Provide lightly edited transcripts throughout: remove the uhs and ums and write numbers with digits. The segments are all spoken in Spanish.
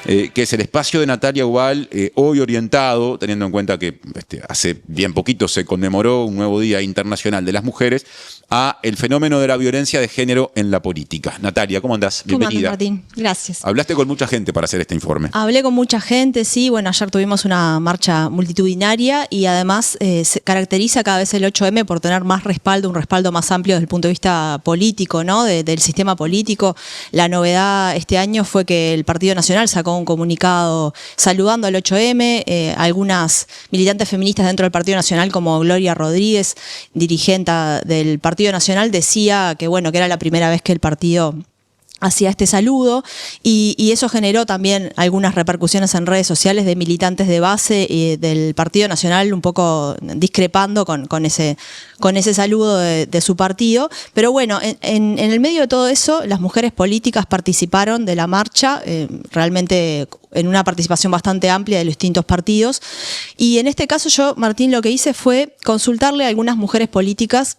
que es el espacio de Natalia Ubal, hoy orientado, teniendo en cuenta que hace bien poquito se conmemoró un nuevo Día Internacional de las Mujeres, a el fenómeno de la violencia de género en la política. Natalia, ¿cómo andás? Bienvenida. ¿Cómo andás, Martín? Gracias. Hablaste con mucha gente para hacer este informe. Hablé con mucha gente, sí. Bueno, ayer tuvimos una marcha multitudinaria y además se caracteriza cada vez el 8M por tener más respaldo, un respaldo más amplio desde el punto de vista político, ¿no? Del sistema político. La novedad este año fue que el Partido Nacional sacó un comunicado saludando al 8M. Algunas militantes feministas dentro del Partido Nacional, como Gloria Rodríguez, dirigente del Partido Nacional, decía que, bueno, que era la primera vez que el partido hacía este saludo y eso generó también algunas repercusiones en redes sociales de militantes de base del Partido Nacional un poco discrepando con ese saludo de su partido. Pero bueno, en el medio de todo eso, las mujeres políticas participaron de la marcha, realmente en una participación bastante amplia de los distintos partidos. Y en este caso yo, Martín, lo que hice fue consultarle a algunas mujeres políticas,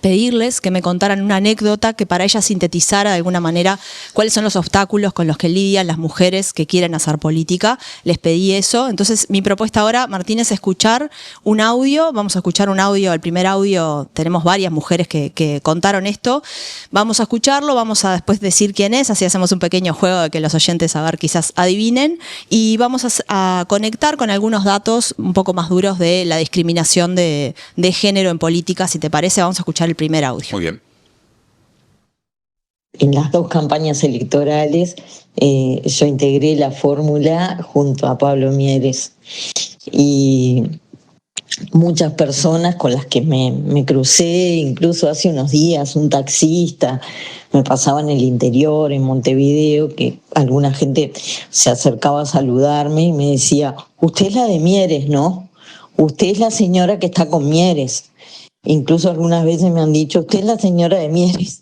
pedirles que me contaran una anécdota que para ellas sintetizara de alguna manera cuáles son los obstáculos con los que lidian las mujeres que quieren hacer política. Les pedí eso. Entonces mi propuesta ahora, Martín, es escuchar un audio. Vamos a escuchar un audio. El primer audio, tenemos varias mujeres que contaron esto. Vamos a escucharlo, vamos a después decir quién es, así hacemos un pequeño juego de que los oyentes a ver quizás adivinen, y vamos a conectar con algunos datos un poco más duros de la discriminación de género en política. Si te parece, vamos a escuchar el primer audio. Muy bien. En las dos campañas electorales yo integré la fórmula junto a Pablo Mieres y muchas personas con las que me crucé, incluso hace unos días un taxista me pasaba en el interior, en Montevideo, que alguna gente se acercaba a saludarme y me decía: usted es la de Mieres, ¿no? Usted es la señora que está con Mieres. Incluso algunas veces me han dicho: usted es la señora de Mieres.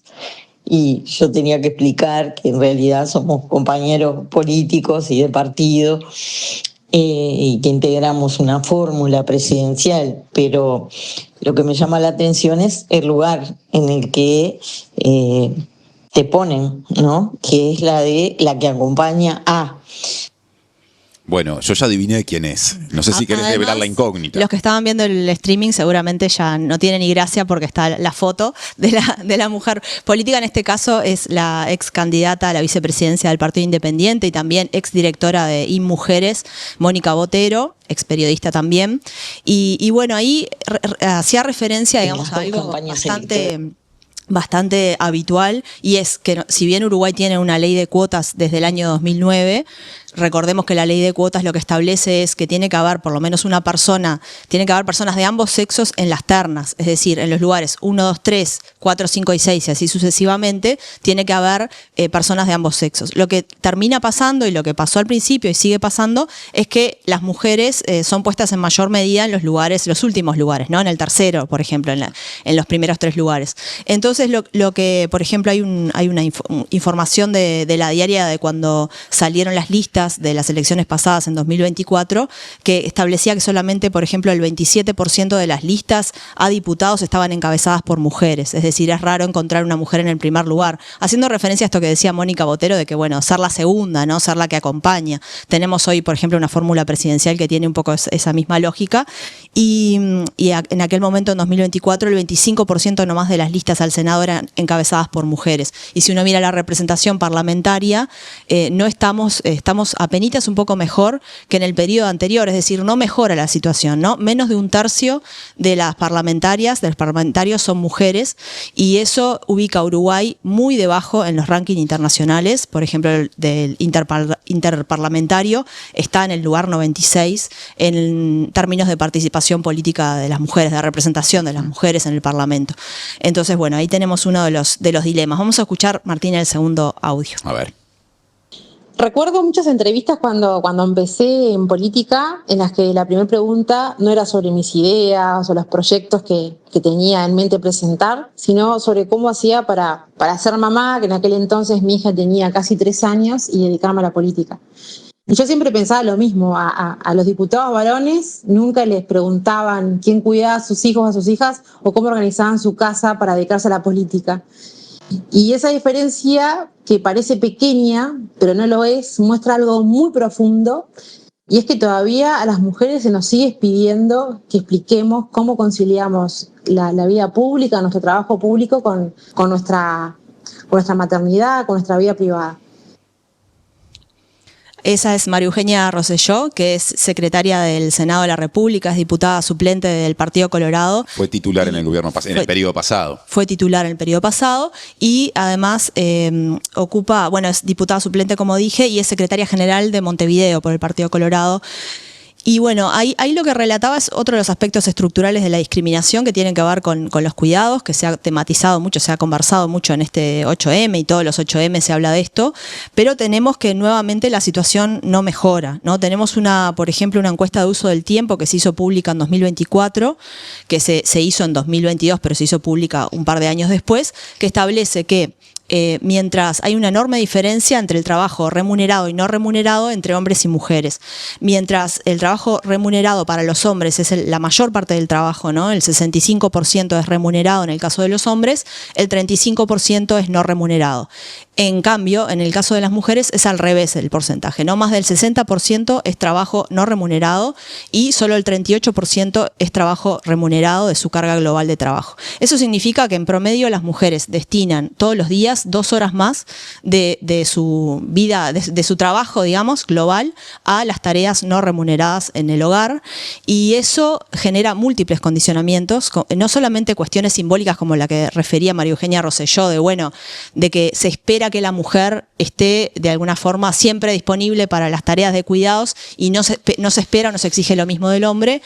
Y yo tenía que explicar que en realidad somos compañeros políticos y de partido y que integramos una fórmula presidencial. Pero lo que me llama la atención es el lugar en el que te ponen, ¿no? Que es la de la que acompaña a... Bueno, yo ya adiviné quién es. No sé si querés revelar la incógnita. Los que estaban viendo el streaming seguramente ya no tienen ni gracia porque está la foto de la mujer política. En este caso es la ex candidata a la vicepresidencia del Partido Independiente y también ex directora de InMujeres, Mónica Botero, ex periodista también. Y bueno, ahí hacía referencia, digamos, a algo bastante habitual, y es que si bien Uruguay tiene una ley de cuotas desde el año 2009, recordemos que la ley de cuotas lo que establece es que tiene que haber por lo menos una persona, tiene que haber personas de ambos sexos en las ternas, es decir, en los lugares 1, 2, 3, 4, 5 y 6 y así sucesivamente, tiene que haber personas de ambos sexos. Lo que termina pasando y lo que pasó al principio y sigue pasando es que las mujeres son puestas en mayor medida en los lugares, los últimos lugares, ¿no? En el tercero, por ejemplo, en los primeros 3 lugares. Entonces, lo que, por ejemplo, hay una información de la diaria de cuando salieron las listas de las elecciones pasadas en 2024, que establecía que solamente, por ejemplo, el 27% de las listas a diputados estaban encabezadas por mujeres. Es decir, es raro encontrar una mujer en el primer lugar. Haciendo referencia a esto que decía Mónica Botero, de que, bueno, ser la segunda, ¿no? Ser la que acompaña. Tenemos hoy, por ejemplo, una fórmula presidencial que tiene un poco esa misma lógica. Y en aquel momento, en 2024, el 25% nomás de las listas al Senado eran encabezadas por mujeres. Y si uno mira la representación parlamentaria, no estamos apenitas un poco mejor que en el periodo anterior, es decir, no mejora la situación, ¿no? Menos de un tercio de las parlamentarias, de los parlamentarios son mujeres, y eso ubica a Uruguay muy debajo en los rankings internacionales. Por ejemplo, del interparlamentario está en el lugar 96 en términos de participación política de las mujeres, de representación de las mujeres en el Parlamento. Entonces, bueno, ahí tenemos uno de los dilemas. Vamos a escuchar, Martín, el segundo audio. A ver. Recuerdo muchas entrevistas cuando empecé en política en las que la primera pregunta no era sobre mis ideas o los proyectos que tenía en mente presentar, sino sobre cómo hacía para ser mamá, que en aquel entonces mi hija tenía casi 3 años, y dedicarme a la política. Y yo siempre pensaba lo mismo, a los diputados varones nunca les preguntaban quién cuidaba a sus hijos, a sus hijas, o cómo organizaban su casa para dedicarse a la política. Y esa diferencia, que parece pequeña, pero no lo es, muestra algo muy profundo, y es que todavía a las mujeres se nos sigue pidiendo que expliquemos cómo conciliamos la vida pública, nuestro trabajo público con nuestra maternidad, con nuestra vida privada. Esa es María Eugenia Rosselló, que es secretaria del Senado de la República, es diputada suplente del Partido Colorado. Fue titular en el gobierno en el periodo pasado. Fue titular en el periodo pasado y además es diputada suplente, como dije, y es secretaria general de Montevideo por el Partido Colorado. Y bueno, ahí lo que relataba es otro de los aspectos estructurales de la discriminación que tienen que ver con los cuidados, que se ha tematizado mucho, se ha conversado mucho en este 8M y todos los 8M se habla de esto, pero tenemos que nuevamente la situación no mejora, ¿no? Tenemos por ejemplo, una encuesta de uso del tiempo que se hizo pública en 2024, que se hizo en 2022, pero se hizo pública un par de años después, que establece que mientras hay una enorme diferencia entre el trabajo remunerado y no remunerado entre hombres y mujeres. Mientras el trabajo remunerado para los hombres es la mayor parte del trabajo, ¿no? El 65% es remunerado en el caso de los hombres, el 35% es no remunerado. En cambio, en el caso de las mujeres es al revés el porcentaje, ¿no? Más del 60% es trabajo no remunerado y solo el 38% es trabajo remunerado de su carga global de trabajo. Eso significa que en promedio las mujeres destinan todos los días 2 horas más de su vida, de su trabajo, digamos, global, a las tareas no remuneradas en el hogar, y eso genera múltiples condicionamientos, no solamente cuestiones simbólicas como la que refería María Eugenia Rosselló, de que se espera que la mujer esté de alguna forma siempre disponible para las tareas de cuidados y no se espera o no se exige lo mismo del hombre.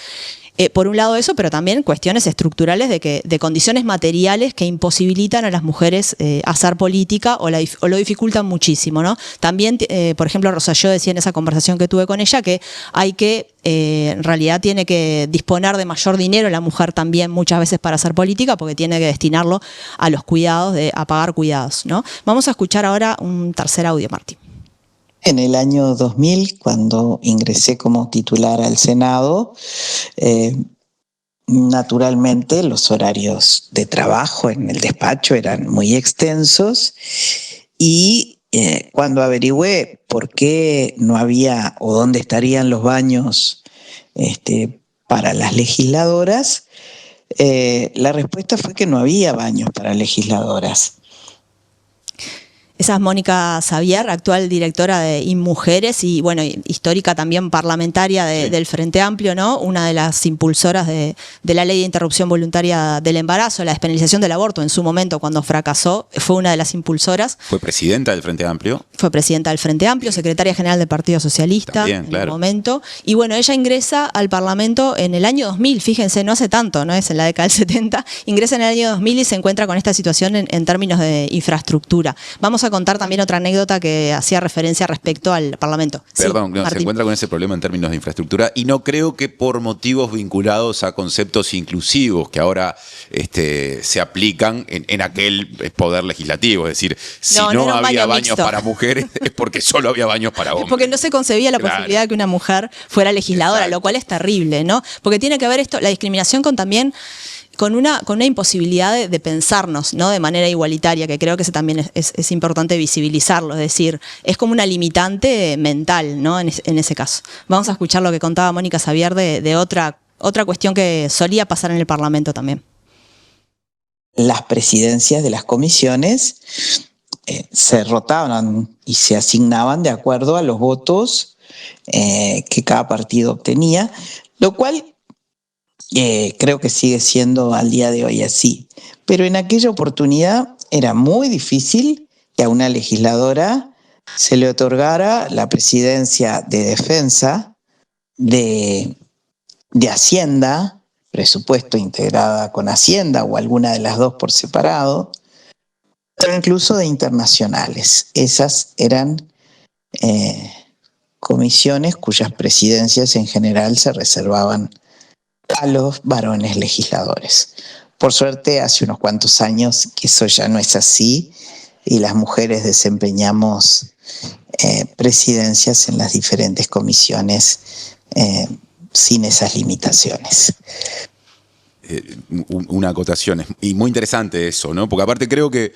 Por un lado eso, pero también cuestiones estructurales de condiciones materiales que imposibilitan a las mujeres hacer política o lo dificultan muchísimo, ¿no? También, por ejemplo, Rosselló decía en esa conversación que tuve con ella que en realidad tiene que disponer de mayor dinero la mujer también muchas veces para hacer política porque tiene que destinarlo a los cuidados, a pagar cuidados, ¿no? Vamos a escuchar ahora un tercer audio, Martín. En el año 2000, cuando ingresé como titular al Senado, naturalmente los horarios de trabajo en el despacho eran muy extensos y cuando averigüé por qué no había o dónde estarían los baños para las legisladoras, la respuesta fue que no había baños para legisladoras. Esa es Mónica Xavier, actual directora de InMujeres y, bueno, histórica también parlamentaria del Frente Amplio, ¿no? Una de las impulsoras de la ley de interrupción voluntaria del embarazo, la despenalización del aborto en su momento cuando fracasó, fue una de las impulsoras. Fue presidenta del Frente Amplio. Fue presidenta del Frente Amplio, secretaria general del Partido Socialista también, en claro. el momento. Y bueno, ella ingresa al Parlamento en el año 2000, fíjense, no hace tanto, no es en la década del 70, ingresa en el año 2000 y se encuentra con esta situación en términos de infraestructura. Vamos a contar también otra anécdota que hacía referencia respecto al Parlamento. Perdón, sí, se encuentra con ese problema en términos de infraestructura y no creo que por motivos vinculados a conceptos inclusivos que ahora se aplican en aquel poder legislativo. Es decir, si no había baños para mujeres es porque solo había baños para hombres. Porque no se concebía la posibilidad de que una mujer fuera legisladora, exacto, lo cual es terrible, ¿no? Porque tiene que ver la discriminación con una imposibilidad de pensarnos, ¿no? De manera igualitaria, que creo que eso también es importante visibilizarlo, es decir, es como una limitante mental, ¿no? En ese caso. Vamos a escuchar lo que contaba Mónica Xavier de otra cuestión que solía pasar en el Parlamento también. Las presidencias de las comisiones se rotaban y se asignaban de acuerdo a los votos que cada partido obtenía, lo cual creo que sigue siendo al día de hoy así. Pero en aquella oportunidad era muy difícil que a una legisladora se le otorgara la presidencia de Defensa, de Hacienda, presupuesto integrada con Hacienda o alguna de las dos por separado, o incluso de internacionales. Esas eran comisiones cuyas presidencias en general se reservaban a los varones legisladores. Por suerte, hace unos cuantos años que eso ya no es así y las mujeres desempeñamos presidencias en las diferentes comisiones sin esas limitaciones. Una acotación, y muy interesante eso, ¿no? Porque aparte creo que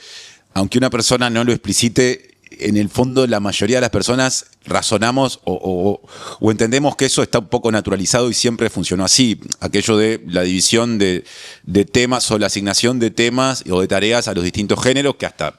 aunque una persona no lo explicite, en el fondo la mayoría de las personas razonamos o entendemos que eso está un poco naturalizado y siempre funcionó así. Aquello de la división de temas o la asignación de temas o de tareas a los distintos géneros, que hasta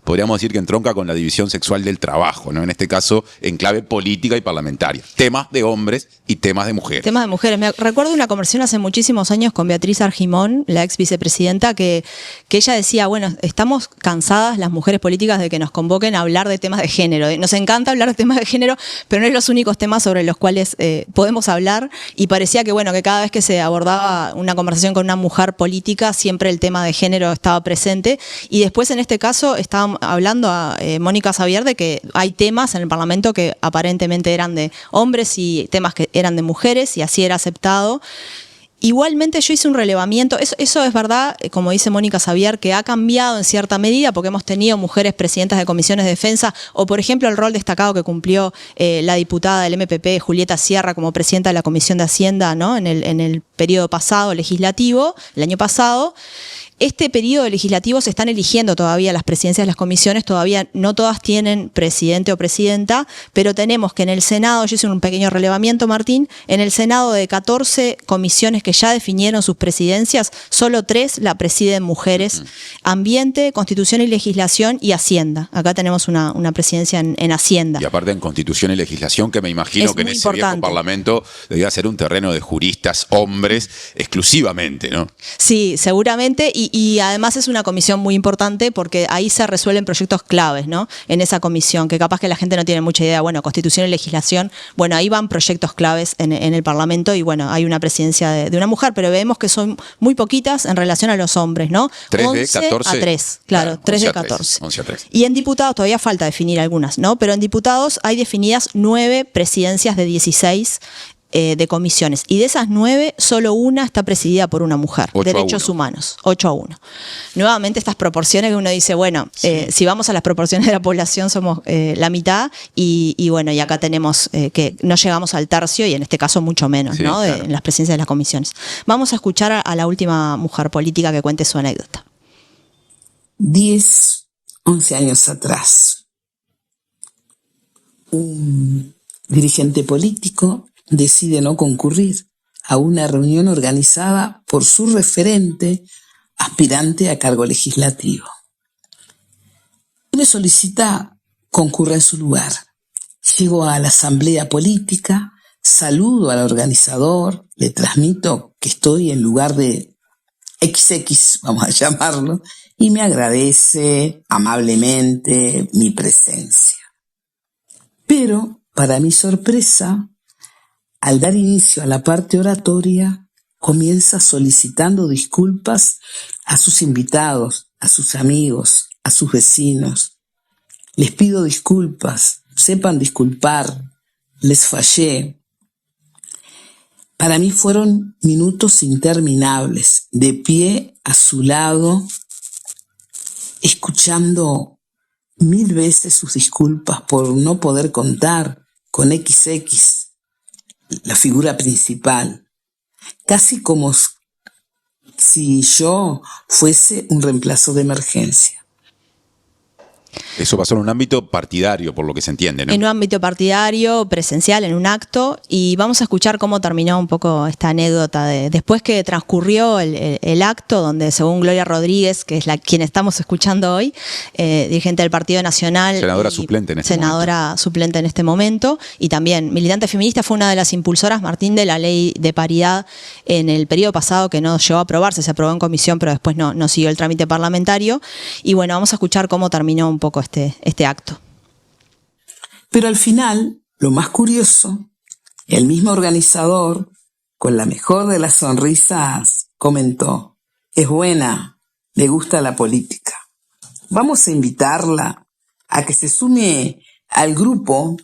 podríamos decir que entronca con la división sexual del trabajo, ¿no? En este caso, en clave política y parlamentaria. Temas de hombres y temas de mujeres. Temas de mujeres. Me recuerdo una conversación hace muchísimos años con Beatriz Argimón, la ex vicepresidenta, que ella decía, bueno, estamos cansadas las mujeres políticas de que nos convoquen a hablar de temas de género. Nos encanta hablar de temas de género, pero no es los únicos temas sobre los cuales podemos hablar, y parecía que, bueno, que cada vez que se abordaba una conversación con una mujer política, siempre el tema de género estaba presente. Y después, en este caso, estaba hablando a Mónica Xavier de que hay temas en el Parlamento que aparentemente eran de hombres y temas que eran de mujeres, y así era aceptado. Igualmente yo hice un relevamiento, eso es verdad, como dice Mónica Xavier, que ha cambiado en cierta medida porque hemos tenido mujeres presidentas de comisiones de defensa, o por ejemplo el rol destacado que cumplió la diputada del MPP, Julieta Sierra, como presidenta de la Comisión de Hacienda, ¿no? en el periodo pasado legislativo, el año pasado. Este periodo legislativo se están eligiendo todavía las presidencias de las comisiones, todavía no todas tienen presidente o presidenta, pero tenemos que en el Senado, yo hice un pequeño relevamiento, Martín, en el Senado de 14 comisiones que ya definieron sus presidencias, solo 3 la presiden mujeres: Ambiente, Constitución y Legislación y Hacienda. Acá tenemos una presidencia en Hacienda. Y aparte en Constitución y Legislación, que me imagino que en ese viejo Parlamento debía ser un terreno de juristas hombres exclusivamente, ¿no? Sí, seguramente, y además es una comisión muy importante porque ahí se resuelven proyectos claves, ¿no? En esa comisión, que capaz que la gente no tiene mucha idea. Bueno, Constitución y Legislación, bueno, ahí van proyectos claves en el Parlamento, y bueno, hay una presidencia de una mujer, pero vemos que son muy poquitas en relación a los hombres, ¿no? 3 de 14. 11 a 3, claro, 3 de 14. 11 a 3. Y en diputados todavía falta definir algunas, ¿no? Pero en diputados hay definidas 9 presidencias de 16 de comisiones, y de esas 9, solo una está presidida por una mujer. 8 Derechos humanos, 8-1. Nuevamente estas proporciones que uno dice, bueno, sí, si vamos a las proporciones de la población somos la mitad, y bueno, y acá tenemos que no llegamos al tercio, y en este caso mucho menos, sí, ¿no? Claro. En las presidencias de las comisiones. Vamos a escuchar a la última mujer política que cuente su anécdota. 10, 11 años atrás, un dirigente político decide no concurrir a una reunión organizada por su referente aspirante a cargo legislativo. Me solicita concurrir en su lugar. Llego a la asamblea política, saludo al organizador, le transmito que estoy en lugar de XX, vamos a llamarlo, y me agradece amablemente mi presencia. Pero, para mi sorpresa, al dar inicio a la parte oratoria, comienza solicitando disculpas a sus invitados, a sus amigos, a sus vecinos. Les pido disculpas, sepan disculpar, les fallé. Para mí fueron minutos interminables, de pie a su lado, escuchando 1000 veces sus disculpas por no poder contar con XX, la figura principal, casi como si yo fuese un reemplazo de emergencia. Eso pasó en un ámbito partidario, por lo que se entiende, ¿no? En un ámbito partidario, presencial, en un acto, y vamos a escuchar cómo terminó un poco esta anécdota después que transcurrió el acto, donde según Gloria Rodríguez, que es quien estamos escuchando hoy, dirigente del Partido Nacional, senadora suplente en este momento. Suplente en este momento, y también militante feminista, fue una de las impulsoras, Martín, de la ley de paridad en el periodo pasado, que no llegó a aprobarse, se aprobó en comisión, pero después no siguió el trámite parlamentario. Y bueno, vamos a escuchar cómo terminó un poco este acto. Pero al final, lo más curioso, el mismo organizador, con la mejor de las sonrisas, comentó: es buena, le gusta la política. Vamos a invitarla a que se sume al grupo,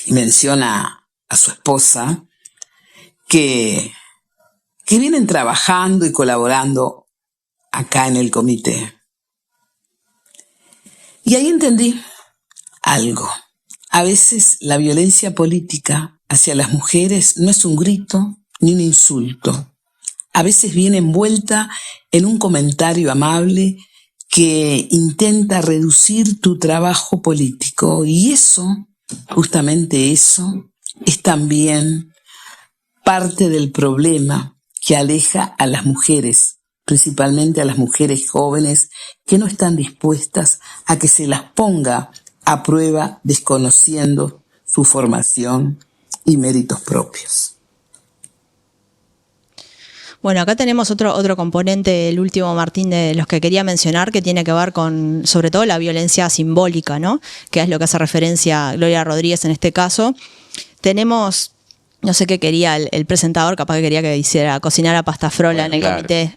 y menciona a su esposa, que vienen trabajando y colaborando acá en el comité. Y ahí entendí algo. A veces la violencia política hacia las mujeres no es un grito ni un insulto. A veces viene envuelta en un comentario amable que intenta reducir tu trabajo político. Y eso, justamente eso, es también parte del problema que aleja a las mujeres, principalmente a las mujeres jóvenes que no están dispuestas a que se las ponga a prueba desconociendo su formación y méritos propios. Bueno, acá tenemos otro componente, el último, Martín, de los que quería mencionar, que tiene que ver con, sobre todo, la violencia simbólica, ¿no? Que es lo que hace referencia Gloria Rodríguez en este caso. Tenemos, no sé qué quería el presentador, capaz que quería que hiciera cocinara pasta frola en el comité.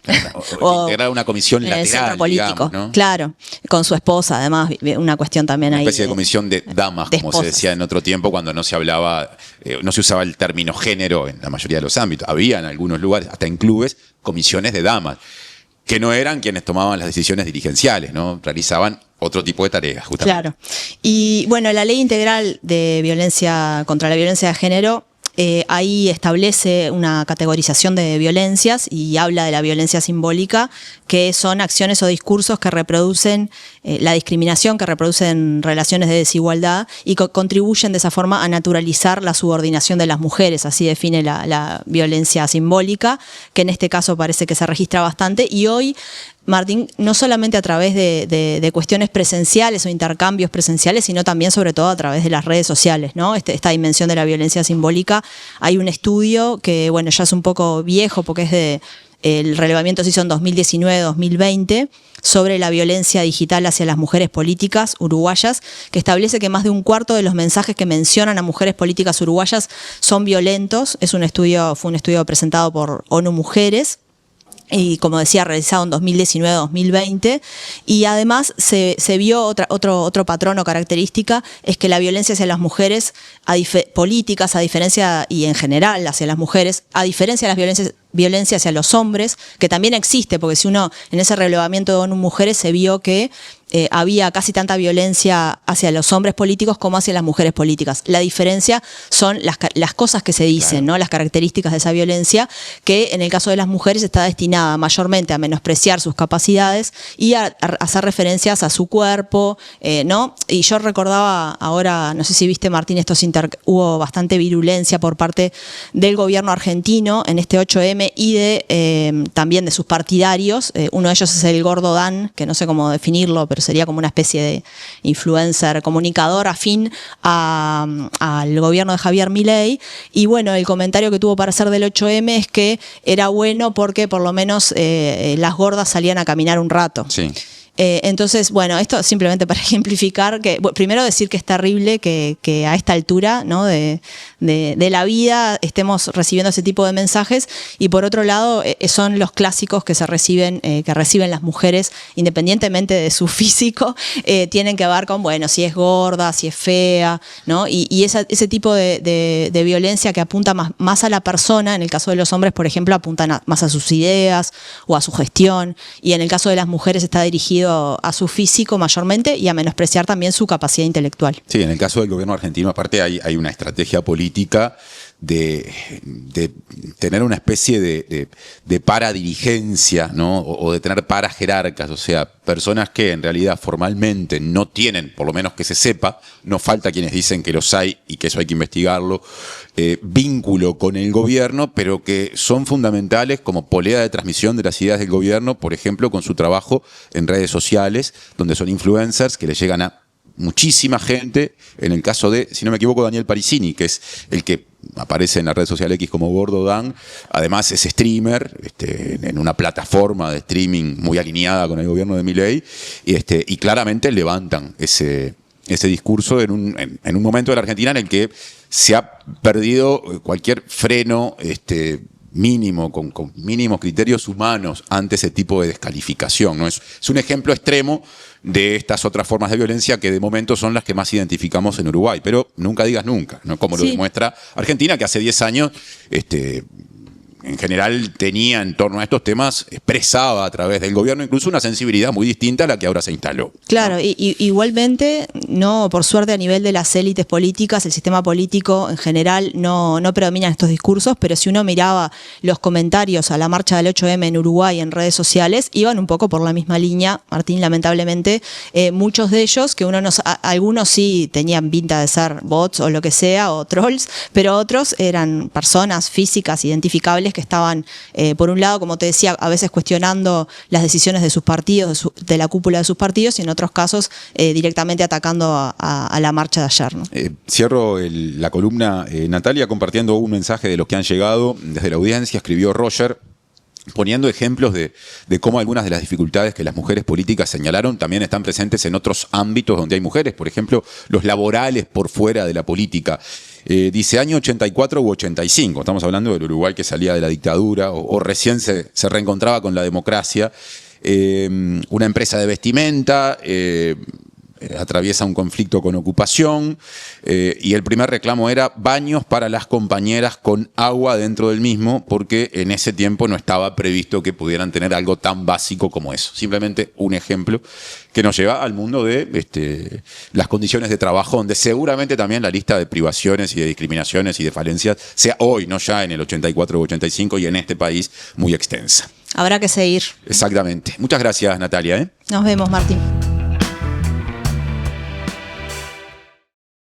O integrar una comisión en el centro lateral, político, digamos, ¿no? Claro, con su esposa, además, una cuestión también Una ahí. especie de comisión de damas, de como se esposas. decía en otro tiempo, cuando no se hablaba, no se usaba el término género en la mayoría de los ámbitos. Había en algunos lugares, hasta en clubes, comisiones de damas, que no eran quienes tomaban las decisiones dirigenciales, ¿no? Realizaban otro tipo de tareas, justamente. Claro. Y bueno, la ley integral de violencia contra la violencia de género ahí establece una categorización de violencias y habla de la violencia simbólica, que son acciones o discursos que reproducen la discriminación, que reproducen relaciones de desigualdad y que contribuyen de esa forma a naturalizar la subordinación de las mujeres. Así define la violencia simbólica, que en este caso parece que se registra bastante. Y hoy, Martín, no solamente a través de cuestiones presenciales o intercambios presenciales, sino también, sobre todo, a través de las redes sociales, ¿no? Esta dimensión de la violencia simbólica. Hay un estudio que, bueno, ya es un poco viejo porque es el relevamiento se hizo en 2019-2020 sobre la violencia digital hacia las mujeres políticas uruguayas, que establece que más de un cuarto de los mensajes que mencionan a mujeres políticas uruguayas son violentos. Fue un estudio presentado por ONU Mujeres. Y como decía, realizado en 2019-2020, y además se vio otro patrón o característica, es que la violencia hacia las mujeres políticas, a diferencia, y en general hacia las mujeres, a diferencia de las violencia hacia los hombres, que también existe, porque si uno en ese relevamiento de ONU Mujeres se vio que había casi tanta violencia hacia los hombres políticos como hacia las mujeres políticas. La diferencia son las cosas que se dicen, claro, ¿no? Las características de esa violencia, que en el caso de las mujeres está destinada mayormente a menospreciar sus capacidades y a hacer referencias a su cuerpo, ¿no? Y yo recordaba ahora, no sé si viste, Martín, hubo bastante virulencia por parte del gobierno argentino en este 8M y también de sus partidarios. Uno de ellos es el Gordo Dan, que no sé cómo definirlo, pero sería como una especie de influencer, comunicador afín al gobierno de Javier Milei. Y bueno, el comentario que tuvo para hacer del 8M es que era bueno porque por lo menos las gordas salían a caminar un rato. Sí. Entonces, bueno, esto simplemente para ejemplificar que, primero decir que es terrible que a esta altura, ¿no? de la vida estemos recibiendo ese tipo de mensajes, y por otro lado son los clásicos que reciben las mujeres independientemente de su físico, tienen que ver con, bueno, si es gorda, si es fea, ¿no? Y ese tipo de violencia que apunta más a la persona. En el caso de los hombres, por ejemplo, apuntan más a sus ideas o a su gestión, y en el caso de las mujeres está dirigido a su físico mayormente y a menospreciar también su capacidad intelectual. Sí, en el caso del gobierno argentino, aparte hay una estrategia política de tener una especie de paradirigencia, ¿no? O de tener parajerarcas, o sea, personas que en realidad formalmente no tienen, por lo menos que se sepa, no falta quienes dicen que los hay y que eso hay que investigarlo, vínculo con el gobierno, pero que son fundamentales como polea de transmisión de las ideas del gobierno, por ejemplo, con su trabajo en redes sociales, donde son influencers que le llegan a muchísima gente. En el caso de, si no me equivoco, Daniel Parisini, que es el que aparece en la red social X como Gordo Dan, además es streamer, en una plataforma de streaming muy alineada con el gobierno de Milei, y claramente levantan ese discurso en un momento de la Argentina en el que se ha perdido cualquier freno mínimo, con mínimos criterios humanos ante ese tipo de descalificación, ¿no? Es un ejemplo extremo de estas otras formas de violencia que de momento son las que más identificamos en Uruguay, pero nunca digas nunca, ¿no? Como lo demuestra Argentina, que hace 10 años en general tenía en torno a estos temas, expresaba a través del gobierno incluso una sensibilidad muy distinta a la que ahora se instaló. Claro, igualmente, no, por suerte a nivel de las élites políticas, el sistema político en general no predominan estos discursos, pero si uno miraba los comentarios a la marcha del 8M en Uruguay en redes sociales, iban un poco por la misma línea, Martín, lamentablemente, muchos de ellos, que algunos sí tenían pinta de ser bots o lo que sea, o trolls, pero otros eran personas físicas identificables que estaban, por un lado, como te decía, a veces cuestionando las decisiones de sus partidos, de la cúpula de sus partidos, y en otros casos directamente atacando a la marcha de ayer, ¿no? Cierro la columna, Natalia, compartiendo un mensaje de los que han llegado desde la audiencia. Escribió Roger, poniendo ejemplos de cómo algunas de las dificultades que las mujeres políticas señalaron también están presentes en otros ámbitos donde hay mujeres, por ejemplo, los laborales por fuera de la política. Dice año 84 u 85, estamos hablando del Uruguay que salía de la dictadura o recién se reencontraba con la democracia. Una empresa de vestimenta atraviesa un conflicto con ocupación y el primer reclamo era baños para las compañeras con agua dentro del mismo, porque en ese tiempo no estaba previsto que pudieran tener algo tan básico como eso. Simplemente un ejemplo que nos lleva al mundo de las condiciones de trabajo, donde seguramente también la lista de privaciones y de discriminaciones y de falencias sea hoy, no ya en el 84 o 85 y en este país muy extensa. Habrá que seguir. Exactamente. Muchas gracias, Natalia. Nos vemos, Martín.